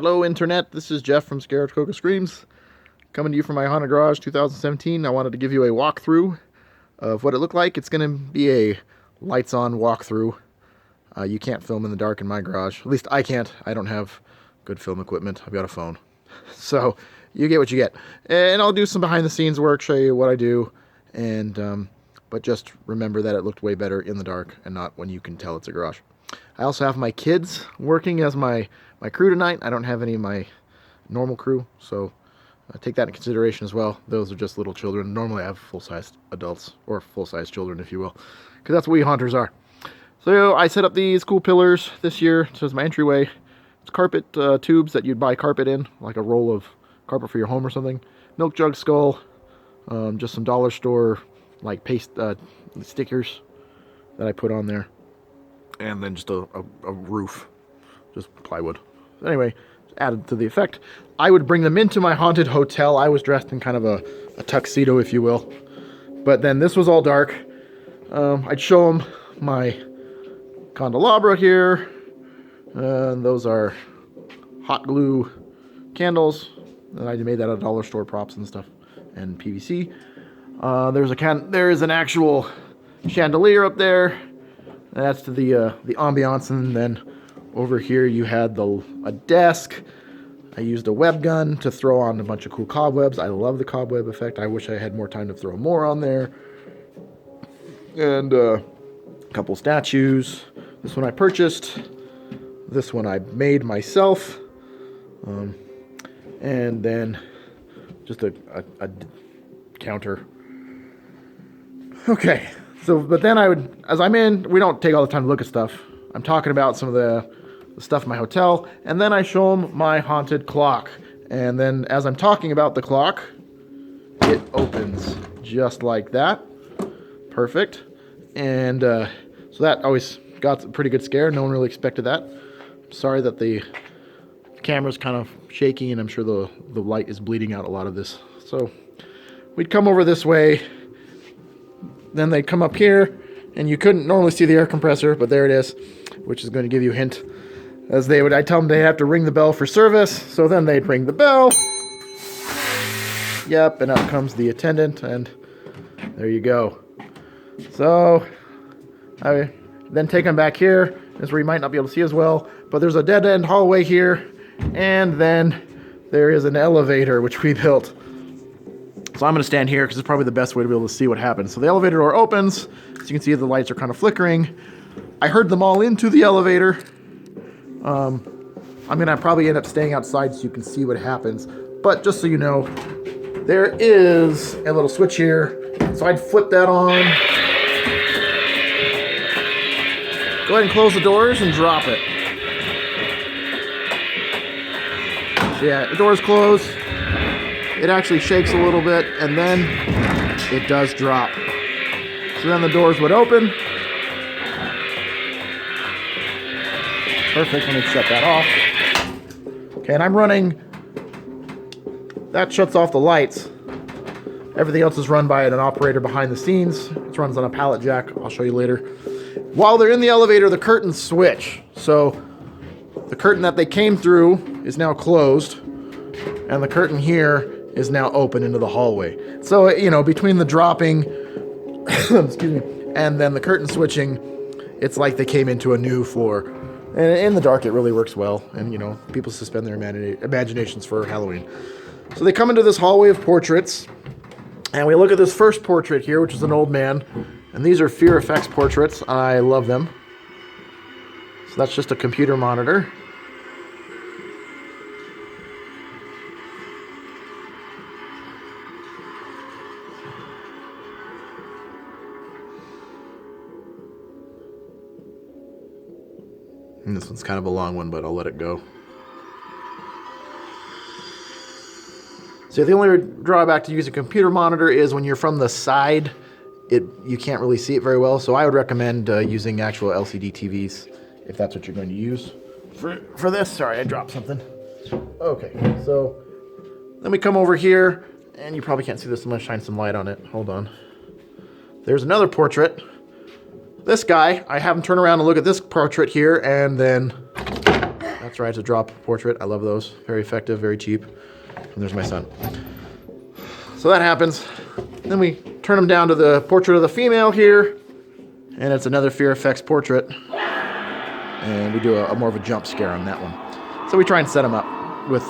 Hello Internet, this is Jeff from Scared Coca Screams, coming to you from my Haunted Garage 2017. I wanted to give you a walkthrough of what it looked like. It's going to be a lights on walkthrough. You can't film in the dark in my garage. At least I can't. I don't have good film equipment. I've got a phone. So you get what you get. And I'll do some behind the scenes work, show you what I do, and but just remember that it looked way better in the dark and not when you can tell it's a garage. I also have my kids working as my crew tonight. I don't have any of my normal crew, so take that in consideration as well. Those are just little children. Normally I have full-sized adults, or full-sized children if you will, because that's what we haunters are. So I set up these cool pillars this year. So it's my entryway. It's carpet tubes that you'd buy carpet in, like a roll of carpet for your home or something. Milk jug skull, just some dollar store like paste stickers that I put on there, and then just a roof, just plywood. Anyway, added to the effect. I would bring them into my haunted hotel. I was dressed in kind of a tuxedo, if you will, but then this was all dark. I'd show them my candelabra here, and those are hot glue candles, and I made that out of dollar store props and stuff, and PVC. There is an actual chandelier up there. That's to the ambiance, and then over here you had a desk. I used a web gun to throw on a bunch of cool cobwebs. I love the cobweb effect. I wish I had more time to throw more on there. And a couple statues. This one I purchased. This one I made myself. And then just a counter. Okay. So, but then as I'm in, we don't take all the time to look at stuff. I'm talking about some of the stuff in my hotel, and then I show them my haunted clock. And then as I'm talking about the clock, it opens just like that. Perfect. And so that always got a pretty good scare. No one really expected that. Sorry that the camera's kind of shaky, and I'm sure the light is bleeding out a lot of this. So we'd come over this way. Then they'd come up here, and you couldn't normally see the air compressor, but there it is, which is going to give you a hint. I'd tell them they have to ring the bell for service, so then they'd ring the bell. Yep, and out comes the attendant, and there you go. So I then take them back here. This is where you might not be able to see as well, but there's a dead-end hallway here, and then there is an elevator, which we built. So I'm going to stand here because it's probably the best way to be able to see what happens. So the elevator door opens. As you can see, the lights are kind of flickering. I heard them all into the elevator. I'm going to probably end up staying outside so you can see what happens. But just so you know, there is a little switch here. So I'd flip that on. Go ahead and close the doors and drop it. So yeah, the doors close. It actually shakes a little bit, and then it does drop. So then the doors would open. Perfect. Let me shut that off. Okay, and I'm running. That shuts off the lights. Everything else is run by an operator behind the scenes. It runs on a pallet jack. I'll show you later. While they're in the elevator, the curtains switch. So the curtain that they came through is now closed, and the curtain here is now open into the hallway. So, you know, between the dropping, excuse me, and then the curtain switching, it's like they came into a new floor. And in the dark, it really works well. And, you know, people suspend their imaginations for Halloween. So they come into this hallway of portraits, and we look at this first portrait here, which is an old man. And these are Fear Effects portraits. I love them. So that's just a computer monitor. And this one's kind of a long one, but I'll let it go. So the only drawback to using a computer monitor is when you're from the side, you can't really see it very well. So I would recommend using actual LCD TVs if that's what you're going to use. For this, sorry, I dropped something. Okay, so then we come over here, and you probably can't see this. I'm going to shine some light on it. Hold on. There's another portrait. This guy, I have him turn around and look at this portrait here, and then That's right, it's a drop portrait. I love those. Very effective, very cheap. And there's my son. So that happens. Then we turn them down to the portrait of the female here. And it's another Fear Effects portrait. And we do a more of a jump scare on that one. So we try and set them up with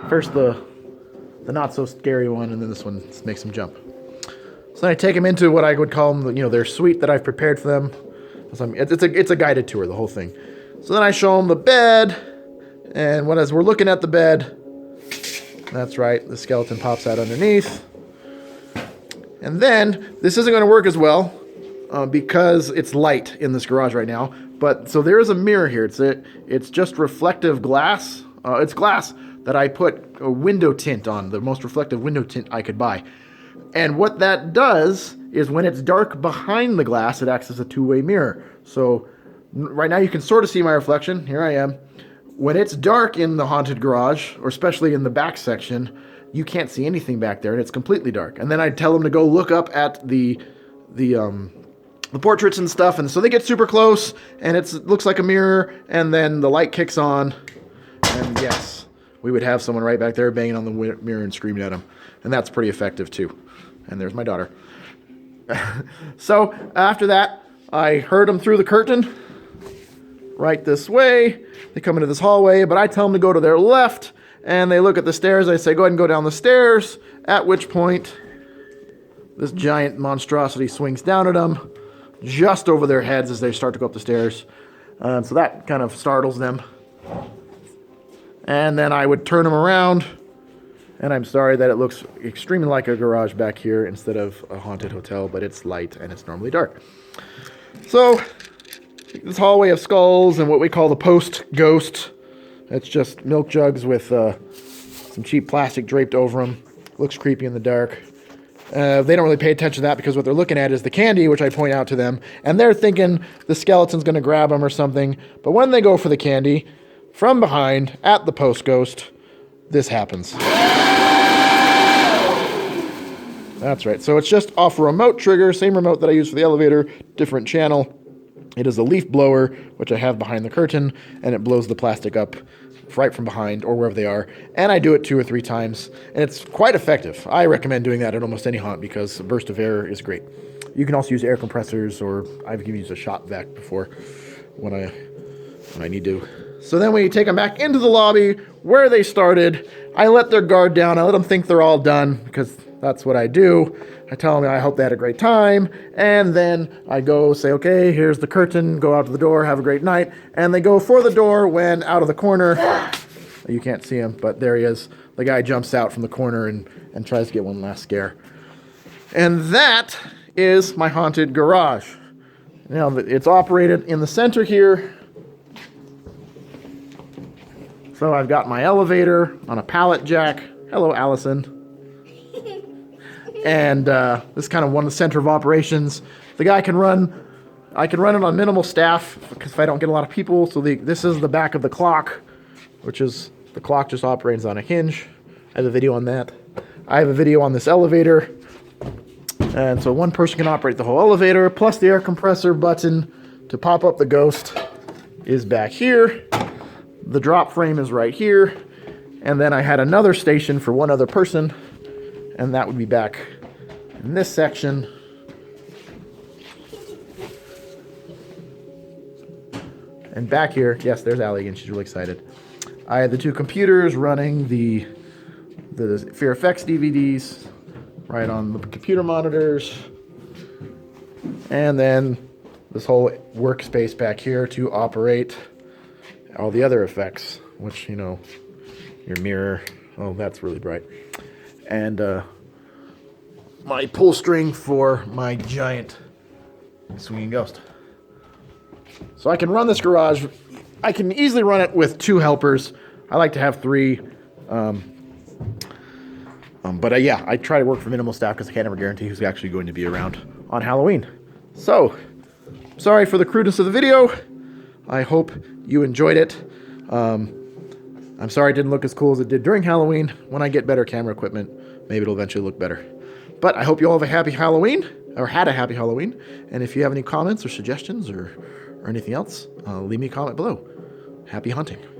first the not so scary one, and then this one makes them jump. So then I take them into what I would call them, their suite that I've prepared for them. It's a guided tour, the whole thing. So then I show them the bed, and as we're looking at the bed, that's right, the skeleton pops out underneath. And then this isn't going to work as well because it's light in this garage right now. But so there is a mirror here. It's just reflective glass. It's glass that I put a window tint on, the most reflective window tint I could buy. And what that does is when it's dark behind the glass, it acts as a two-way mirror. So right now you can sort of see my reflection. Here I am. When it's dark in the haunted garage, or especially in the back section, you can't see anything back there, and it's completely dark. And then I tell them to go look up at the portraits and stuff, and so they get super close, and it looks like a mirror, and then the light kicks on, and yes, we would have someone right back there banging on the mirror and screaming at them, and that's pretty effective too. And there's my daughter. So after that, I herd them through the curtain, right this way. They come into this hallway, but I tell them to go to their left, and they look at the stairs. I say, go ahead and go down the stairs, at which point this giant monstrosity swings down at them, just over their heads as they start to go up the stairs. So that kind of startles them. And then I would turn them around, and I'm sorry that it looks extremely like a garage back here instead of a haunted hotel, but it's light and it's normally dark. So this hallway of skulls and what we call the post-ghost. It's just milk jugs with some cheap plastic draped over them. Looks creepy in the dark. They don't really pay attention to that because what they're looking at is the candy, which I point out to them. And they're thinking the skeleton's going to grab them or something. But when they go for the candy, from behind, at the post-ghost, this happens. That's right. So it's just off a remote trigger, same remote that I use for the elevator, different channel. It is a leaf blower, which I have behind the curtain, and it blows the plastic up right from behind or wherever they are. And I do it 2 or 3 times, and it's quite effective. I recommend doing that at almost any haunt because a burst of air is great. You can also use air compressors, or I've even used a shop vac before when I need to. So then we take them back into the lobby where they started. I let their guard down. I let them think they're all done because that's what I do. I tell them I hope they had a great time, and then I go say, okay, here's the curtain, go out to the door, have a great night, and they go for the door when out of the corner, you can't see him, but there he is. The guy jumps out from the corner and tries to get one last scare. And that is my haunted garage. Now, it's operated in the center here. So I've got my elevator on a pallet jack. Hello, Allison. And this is kind of one of the center of operations. The guy can run, I can run it on minimal staff because if I don't get a lot of people. So this is the back of the clock, which is, the clock just operates on a hinge. I have a video on that. I have a video on this elevator. And so one person can operate the whole elevator, plus the air compressor button to pop up the ghost is back here. The drop frame is right here. And then I had another station for one other person, and that would be back in this section. And back here, yes, there's Allie again. She's really excited. I had the 2 computers running the Fear Effects DVDs right on the computer monitors. And then this whole workspace back here to operate all the other effects, which, your mirror. Oh, that's really bright. And my pull string for my giant swinging ghost. So I can run this garage. I can easily run it with 2 helpers. I like to have 3. But yeah, I try to work for minimal staff because I can't ever guarantee who's actually going to be around on Halloween. So, sorry for the crudeness of the video. I hope you enjoyed it. I'm sorry it didn't look as cool as it did during Halloween. When I get better camera equipment, maybe it'll eventually look better. But I hope you all have a happy Halloween, or had a happy Halloween. And if you have any comments or suggestions or anything else, leave me a comment below. happy hunting.